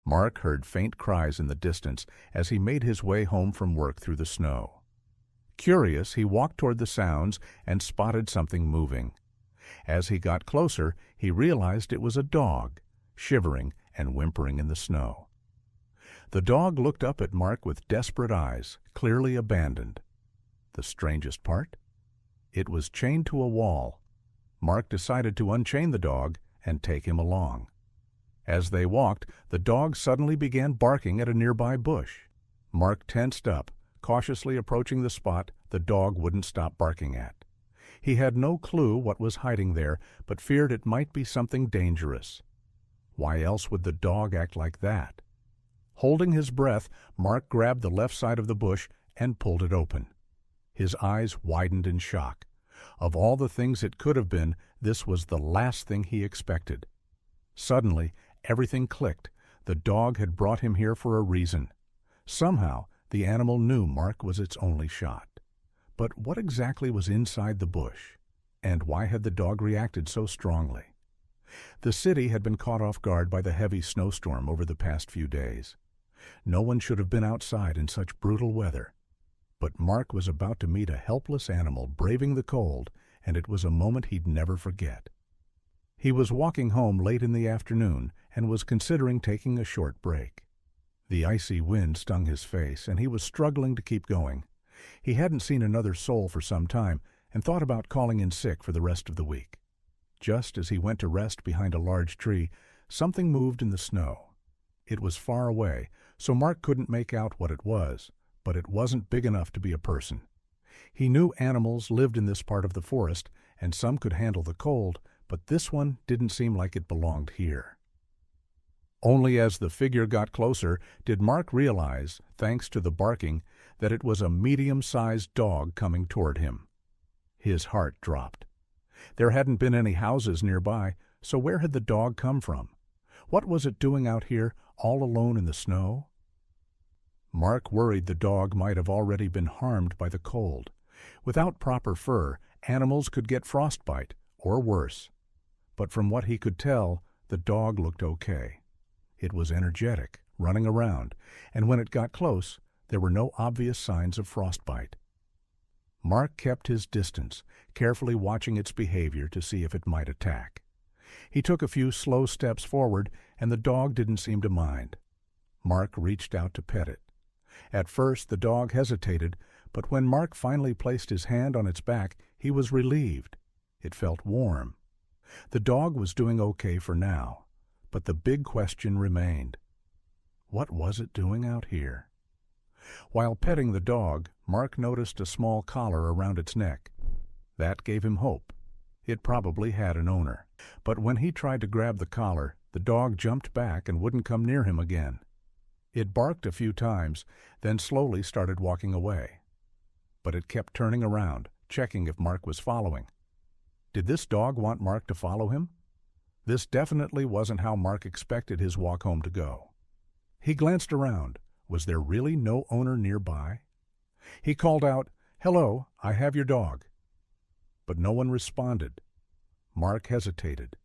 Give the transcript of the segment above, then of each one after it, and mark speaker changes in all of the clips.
Speaker 1: Mark heard faint cries in the distance as he made his way home from work through the snow. Curious, he walked toward the sounds and spotted something moving. As he got closer, he realized it was a dog, shivering and whimpering in the snow. The dog looked up at Mark with desperate eyes, clearly abandoned. The strangest part? It was chained to a wall. Mark decided to unchain the dog and take him along. As they walked, the dog suddenly began barking at a nearby bush. Mark tensed up, cautiously approaching the spot the dog wouldn't stop barking at. He had no clue what was hiding there, but feared it might be something dangerous. Why else would the dog act like that? Holding his breath, Mark grabbed the left side of the bush and pulled it open. His eyes widened in shock. Of all the things it could have been, this was the last thing he expected. Suddenly, everything clicked. The dog had brought him here for a reason. Somehow, the animal knew Mark was its only shot. But what exactly was inside the bush? And why had the dog reacted so strongly? The city had been caught off guard by the heavy snowstorm over the past few days. No one should have been outside in such brutal weather. But Mark was about to meet a helpless animal braving the cold, and it was a moment he'd never forget. He was walking home late in the afternoon and was considering taking a short break. The icy wind stung his face, and he was struggling to keep going. He hadn't seen another soul for some time and thought about calling in sick for the rest of the week. Just as he went to rest behind a large tree, something moved in the snow. It was far away, so Mark couldn't make out what it was, but it wasn't big enough to be a person. He knew animals lived in this part of the forest, and some could handle the cold, but this one didn't seem like it belonged here. Only as the figure got closer did Mark realize, thanks to the barking, that it was a medium-sized dog coming toward him. His heart dropped. There hadn't been any houses nearby, so where had the dog come from? What was it doing out here, all alone in the snow? Mark worried the dog might have already been harmed by the cold. Without proper fur, animals could get frostbite, or worse. But from what he could tell, the dog looked okay. It was energetic, running around, and when it got close, there were no obvious signs of frostbite. Mark kept his distance, carefully watching its behavior to see if it might attack. He took a few slow steps forward, and the dog didn't seem to mind. Mark reached out to pet it. At first, the dog hesitated, but when Mark finally placed his hand on its back, he was relieved. It felt warm. The dog was doing okay for now, but the big question remained. What was it doing out here? While petting the dog, Mark noticed a small collar around its neck. That gave him hope. It probably had an owner. But when he tried to grab the collar, the dog jumped back and wouldn't come near him again. It barked a few times, then slowly started walking away. But it kept turning around, checking if Mark was following. Did this dog want Mark to follow him? This definitely wasn't how Mark expected his walk home to go. He glanced around. Was there really no owner nearby? He called out, "Hello, I have your dog." But no one responded. Mark hesitated.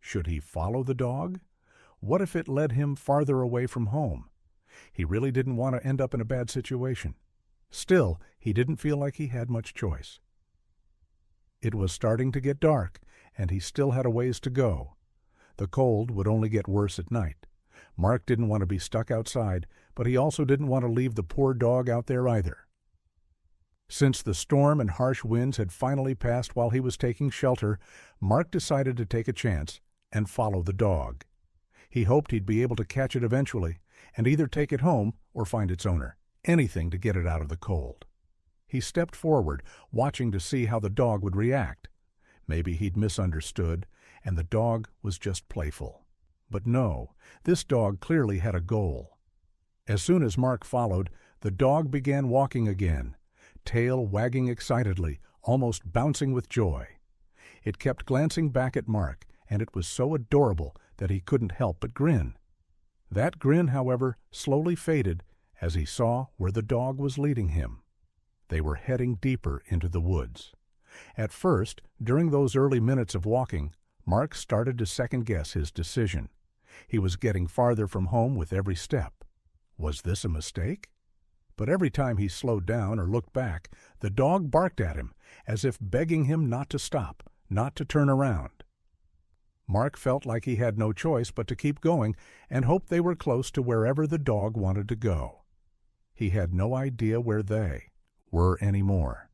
Speaker 1: Should he follow the dog? What if it led him farther away from home? He really didn't want to end up in a bad situation. Still, he didn't feel like he had much choice. It was starting to get dark, and he still had a ways to go. The cold would only get worse at night. Mark didn't want to be stuck outside, but he also didn't want to leave the poor dog out there either. Since the storm and harsh winds had finally passed while he was taking shelter, Mark decided to take a chance and follow the dog. He hoped he'd be able to catch it eventually, and either take it home or find its owner, anything to get it out of the cold. He stepped forward, watching to see how the dog would react. Maybe he'd misunderstood, and the dog was just playful. But no, this dog clearly had a goal. As soon as Mark followed, the dog began walking again, tail wagging excitedly, almost bouncing with joy. It kept glancing back at Mark, and it was so adorable that he couldn't help but grin. That grin, however, slowly faded as he saw where the dog was leading him. They were heading deeper into the woods. At first, during those early minutes of walking, Mark started to second-guess his decision. He was getting farther from home with every step. Was this a mistake? But every time he slowed down or looked back, the dog barked at him, as if begging him not to stop, not to turn around. Mark felt like he had no choice but to keep going and hoped they were close to wherever the dog wanted to go. He had no idea where they were anymore.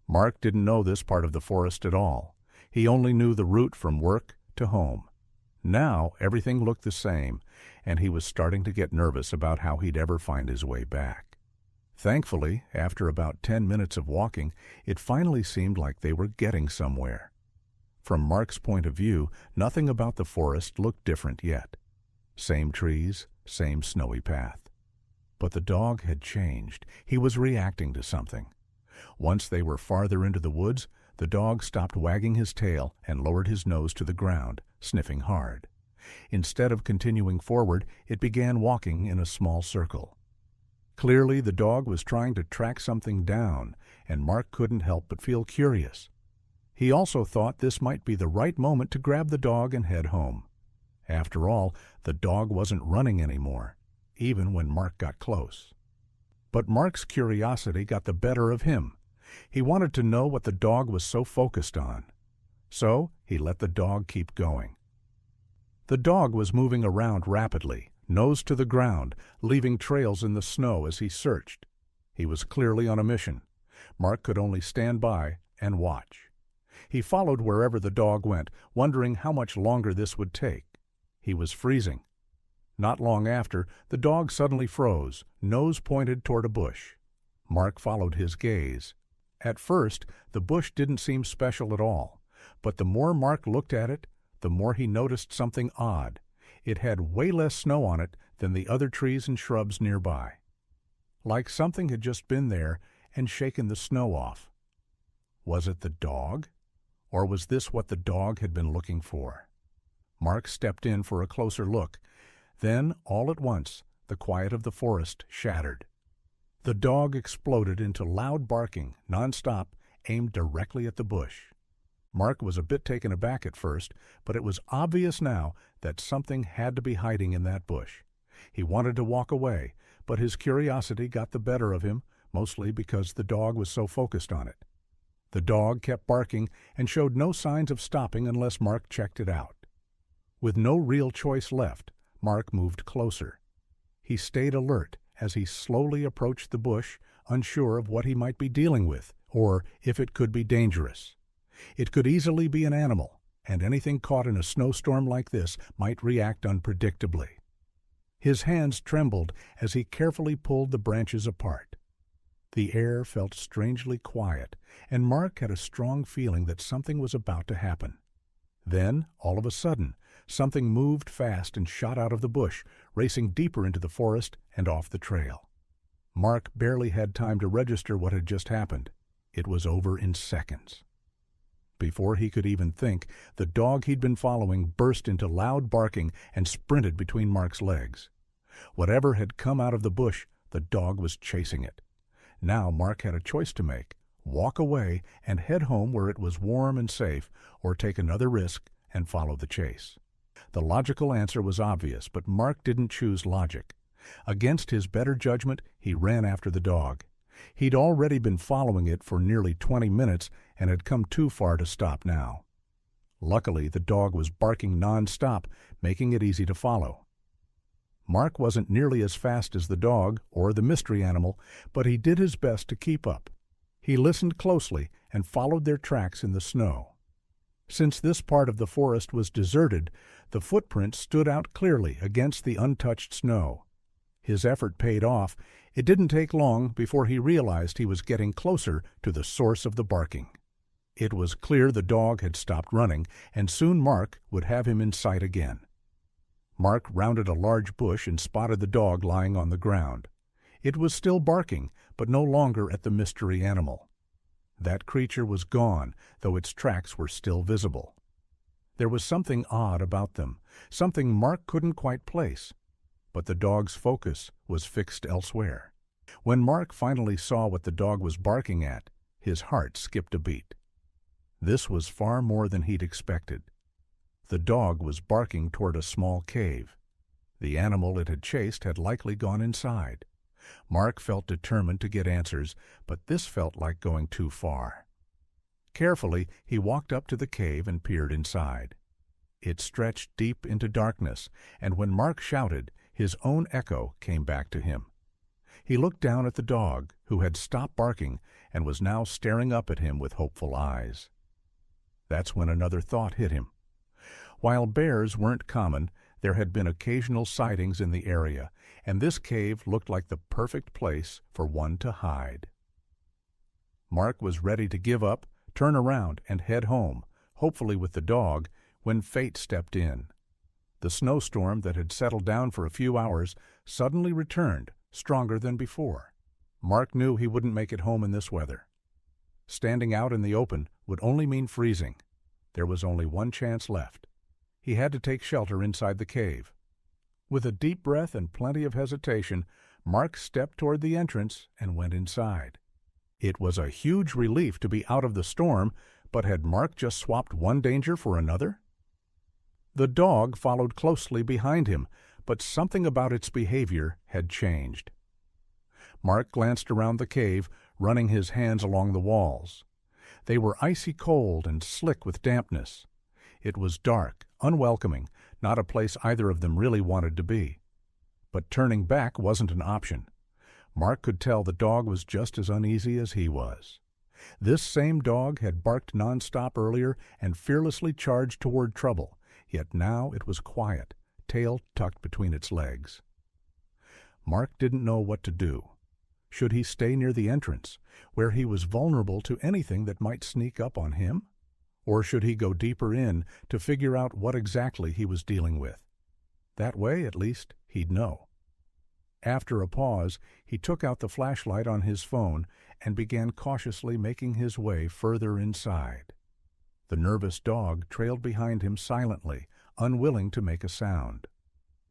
Speaker 1: Mark didn't know this part of the forest at all. He only knew the route from work to home. Now everything looked the same, and he was starting to get nervous about how he'd ever find his way back. Thankfully, after about 10 minutes of walking, it finally seemed like they were getting somewhere. From Mark's point of view, nothing about the forest looked different yet. Same trees, same snowy path. But the dog had changed. He was reacting to something. Once they were farther into the woods, the dog stopped wagging his tail and lowered his nose to the ground, sniffing hard. Instead of continuing forward, it began walking in a small circle. Clearly, the dog was trying to track something down, and Mark couldn't help but feel curious. He also thought this might be the right moment to grab the dog and head home. After all, the dog wasn't running anymore, even when Mark got close. But Mark's curiosity got the better of him. He wanted to know what the dog was so focused on. So he let the dog keep going. The dog was moving around rapidly, nose to the ground, leaving trails in the snow as he searched. He was clearly on a mission. Mark could only stand by and watch. He followed wherever the dog went, wondering how much longer this would take. He was freezing. Not long after, the dog suddenly froze, nose pointed toward a bush. Mark followed his gaze. At first, the bush didn't seem special at all, but the more Mark looked at it, the more he noticed something odd. It had way less snow on it than the other trees and shrubs nearby. Like something had just been there and shaken the snow off. Was it the dog? Or was this what the dog had been looking for? Mark stepped in for a closer look. Then, all at once, the quiet of the forest shattered. The dog exploded into loud barking, nonstop, aimed directly at the bush. Mark was a bit taken aback at first, but it was obvious now that something had to be hiding in that bush. He wanted to walk away, but his curiosity got the better of him, mostly because the dog was so focused on it. The dog kept barking and showed no signs of stopping unless Mark checked it out. With no real choice left, Mark moved closer. He stayed alert as he slowly approached the bush, unsure of what he might be dealing with, or if it could be dangerous. It could easily be an animal, and anything caught in a snowstorm like this might react unpredictably. His hands trembled as he carefully pulled the branches apart. The air felt strangely quiet, and Mark had a strong feeling that something was about to happen. Then, all of a sudden, something moved fast and shot out of the bush, racing deeper into the forest and off the trail. Mark barely had time to register what had just happened. It was over in seconds. Before he could even think, the dog he'd been following burst into loud barking and sprinted between Mark's legs. Whatever had come out of the bush, the dog was chasing it. Now Mark had a choice to make: walk away and head home where it was warm and safe, or take another risk and follow the chase. The logical answer was obvious, but Mark didn't choose logic. Against his better judgment, he ran after the dog. He'd already been following it for nearly 20 minutes and had come too far to stop now. Luckily, the dog was barking non-stop, making it easy to follow. Mark wasn't nearly as fast as the dog or the mystery animal, but he did his best to keep up. He listened closely and followed their tracks in the snow. Since this part of the forest was deserted, the footprints stood out clearly against the untouched snow. His effort paid off. It didn't take long before he realized he was getting closer to the source of the barking. It was clear the dog had stopped running, and soon Mark would have him in sight again. Mark rounded a large bush and spotted the dog lying on the ground. It was still barking, but no longer at the mystery animal. That creature was gone, though its tracks were still visible. There was something odd about them, something Mark couldn't quite place, but the dog's focus was fixed elsewhere. When Mark finally saw what the dog was barking at, his heart skipped a beat. This was far more than he'd expected. The dog was barking toward a small cave. The animal it had chased had likely gone inside. Mark felt determined to get answers, but this felt like going too far. Carefully, he walked up to the cave and peered inside. It stretched deep into darkness, and when Mark shouted, his own echo came back to him. He looked down at the dog, who had stopped barking and was now staring up at him with hopeful eyes. That's when another thought hit him. While bears weren't common, there had been occasional sightings in the area, and this cave looked like the perfect place for one to hide. Mark was ready to give up, turn around, and head home, hopefully with the dog, when fate stepped in. The snowstorm that had settled down for a few hours suddenly returned, stronger than before. Mark knew he wouldn't make it home in this weather. Standing out in the open would only mean freezing. There was only one chance left. He had to take shelter inside the cave. With a deep breath and plenty of hesitation, Mark stepped toward the entrance and went inside. It was a huge relief to be out of the storm, but had Mark just swapped one danger for another? The dog followed closely behind him, but something about its behavior had changed. Mark glanced around the cave, running his hands along the walls. They were icy cold and slick with dampness. It was dark, unwelcoming, not a place either of them really wanted to be. But turning back wasn't an option. Mark could tell the dog was just as uneasy as he was. This same dog had barked nonstop earlier and fearlessly charged toward trouble, yet now it was quiet, tail tucked between its legs. Mark didn't know what to do. Should he stay near the entrance, where he was vulnerable to anything that might sneak up on him? Or should he go deeper in to figure out what exactly he was dealing with? That way, at least, he'd know. After a pause, he took out the flashlight on his phone and began cautiously making his way further inside. The nervous dog trailed behind him silently, unwilling to make a sound.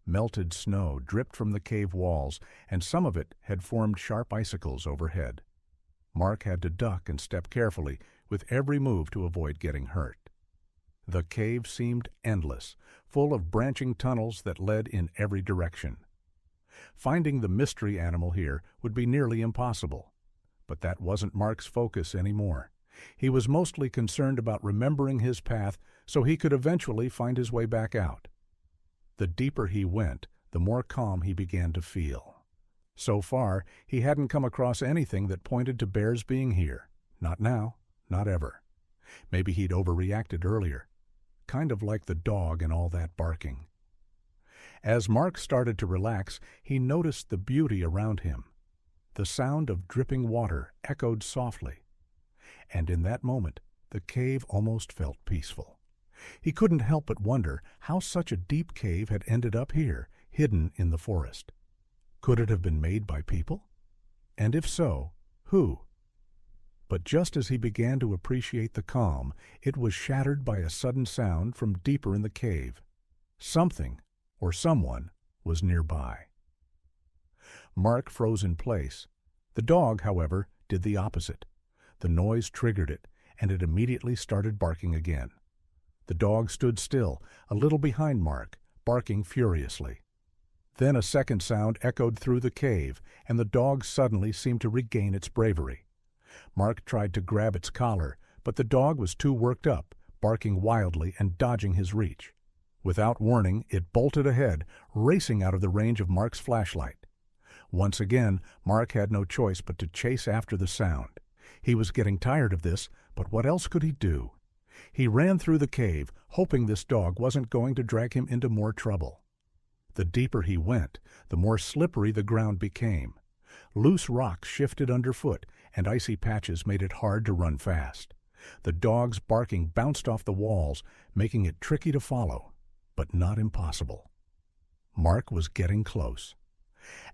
Speaker 1: Melted snow dripped from the cave walls, and some of it had formed sharp icicles overhead. Mark had to duck and step carefully, with every move to avoid getting hurt. The cave seemed endless, full of branching tunnels that led in every direction. Finding the mystery animal here would be nearly impossible. But that wasn't Mark's focus anymore. He was mostly concerned about remembering his path so he could eventually find his way back out. The deeper he went, the more calm he began to feel. So far, he hadn't come across anything that pointed to bears being here. Not now, not ever. Maybe he'd overreacted earlier. Kind of like the dog and all that barking. As Mark started to relax, he noticed the beauty around him. The sound of dripping water echoed softly. And in that moment, the cave almost felt peaceful. He couldn't help but wonder how such a deep cave had ended up here, hidden in the forest. Could it have been made by people? And if so, who? But just as he began to appreciate the calm, it was shattered by a sudden sound from deeper in the cave. Something, or someone, was nearby. Mark froze in place. The dog, however, did the opposite. The noise triggered it, and it immediately started barking again. The dog stood still, a little behind Mark, barking furiously. Then a second sound echoed through the cave, and the dog suddenly seemed to regain its bravery. Mark tried to grab its collar, but the dog was too worked up, barking wildly and dodging his reach. Without warning, it bolted ahead, racing out of the range of Mark's flashlight. Once again, Mark had no choice but to chase after the sound. He was getting tired of this, but what else could he do? He ran through the cave, hoping this dog wasn't going to drag him into more trouble. The deeper he went, the more slippery the ground became. Loose rocks shifted underfoot, and icy patches made it hard to run fast. The dog's barking bounced off the walls, making it tricky to follow, but not impossible. Mark was getting close.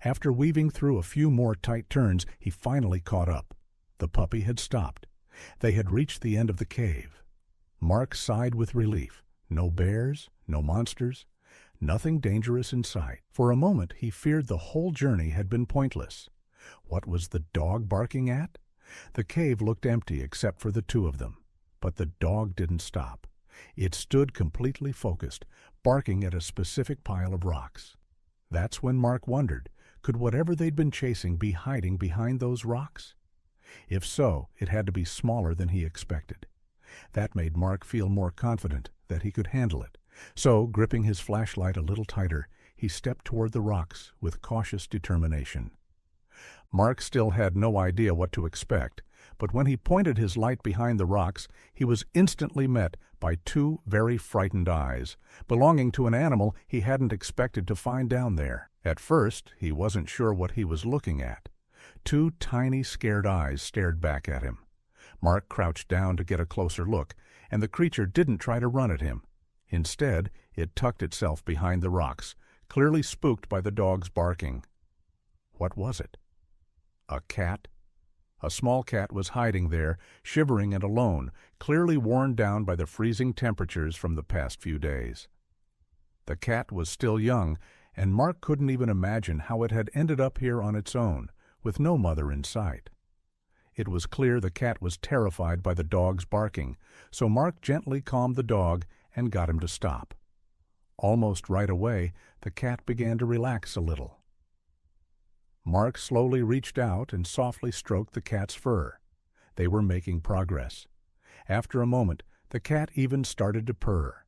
Speaker 1: After weaving through a few more tight turns, he finally caught up. The puppy had stopped. They had reached the end of the cave. Mark sighed with relief. No bears, no monsters, nothing dangerous in sight. For a moment he feared the whole journey had been pointless. What was the dog barking at? The cave looked empty except for the two of them. But the dog didn't stop. It stood completely focused, barking at a specific pile of rocks. That's when Mark wondered, could whatever they'd been chasing be hiding behind those rocks? If so, it had to be smaller than he expected. That made Mark feel more confident that he could handle it. So, gripping his flashlight a little tighter, he stepped toward the rocks with cautious determination. Mark still had no idea what to expect, but when he pointed his light behind the rocks, he was instantly met by two very frightened eyes, belonging to an animal he hadn't expected to find down there. At first, he wasn't sure what he was looking at. Two tiny, scared eyes stared back at him. Mark crouched down to get a closer look, and the creature didn't try to run at him. Instead, it tucked itself behind the rocks, clearly spooked by the dog's barking. What was it? A cat? A small cat was hiding there, shivering and alone, clearly worn down by the freezing temperatures from the past few days. The cat was still young, and Mark couldn't even imagine how it had ended up here on its own, with no mother in sight. It was clear the cat was terrified by the dog's barking, so Mark gently calmed the dog and got him to stop. Almost right away, the cat began to relax a little. Mark slowly reached out and softly stroked the cat's fur. They were making progress. After a moment, the cat even started to purr.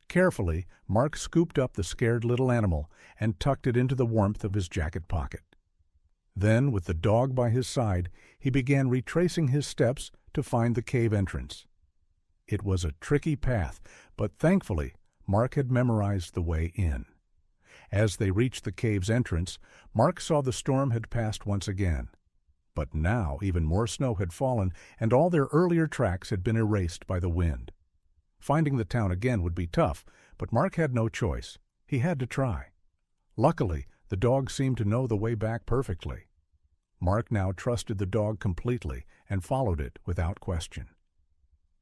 Speaker 1: Carefully, Mark scooped up the scared little animal and tucked it into the warmth of his jacket pocket. Then, with the dog by his side, he began retracing his steps to find the cave entrance. It was a tricky path, but thankfully, Mark had memorized the way in. As they reached the cave's entrance, Mark saw the storm had passed once again. But now even more snow had fallen, and all their earlier tracks had been erased by the wind. Finding the town again would be tough, but Mark had no choice. He had to try. Luckily, the dog seemed to know the way back perfectly. Mark now trusted the dog completely and followed it without question.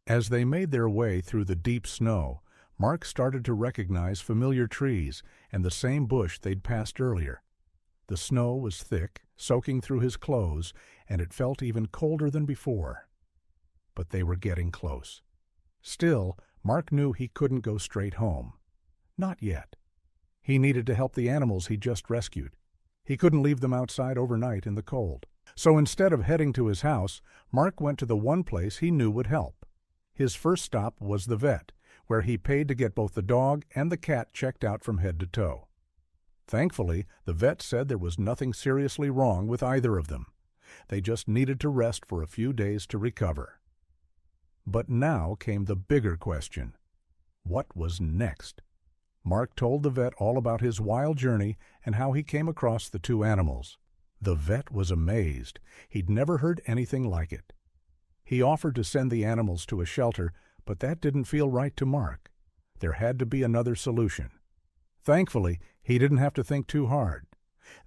Speaker 1: As they made their way through the deep snow, Mark started to recognize familiar trees and the same bush they'd passed earlier. The snow was thick, soaking through his clothes, and it felt even colder than before. But they were getting close. Still, Mark knew he couldn't go straight home. Not yet. He needed to help the animals he just rescued. He couldn't leave them outside overnight in the cold. So instead of heading to his house, Mark went to the one place he knew would help. His first stop was the vet, where he paid to get both the dog and the cat checked out from head to toe. Thankfully, the vet said there was nothing seriously wrong with either of them. They just needed to rest for a few days to recover. But now came the bigger question. What was next? Mark told the vet all about his wild journey and how he came across the two animals. The vet was amazed. He'd never heard anything like it. He offered to send the animals to a shelter, but that didn't feel right to Mark. There had to be another solution. Thankfully, he didn't have to think too hard.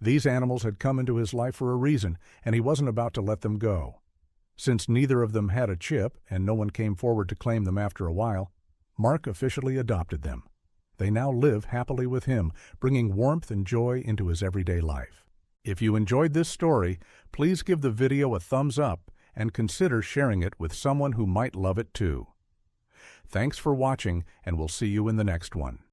Speaker 1: These animals had come into his life for a reason, and he wasn't about to let them go. Since neither of them had a chip, and no one came forward to claim them after a while, Mark officially adopted them. They now live happily with him, bringing warmth and joy into his everyday life. If you enjoyed this story, please give the video a thumbs up and consider sharing it with someone who might love it too. Thanks for watching, and we'll see you in the next one.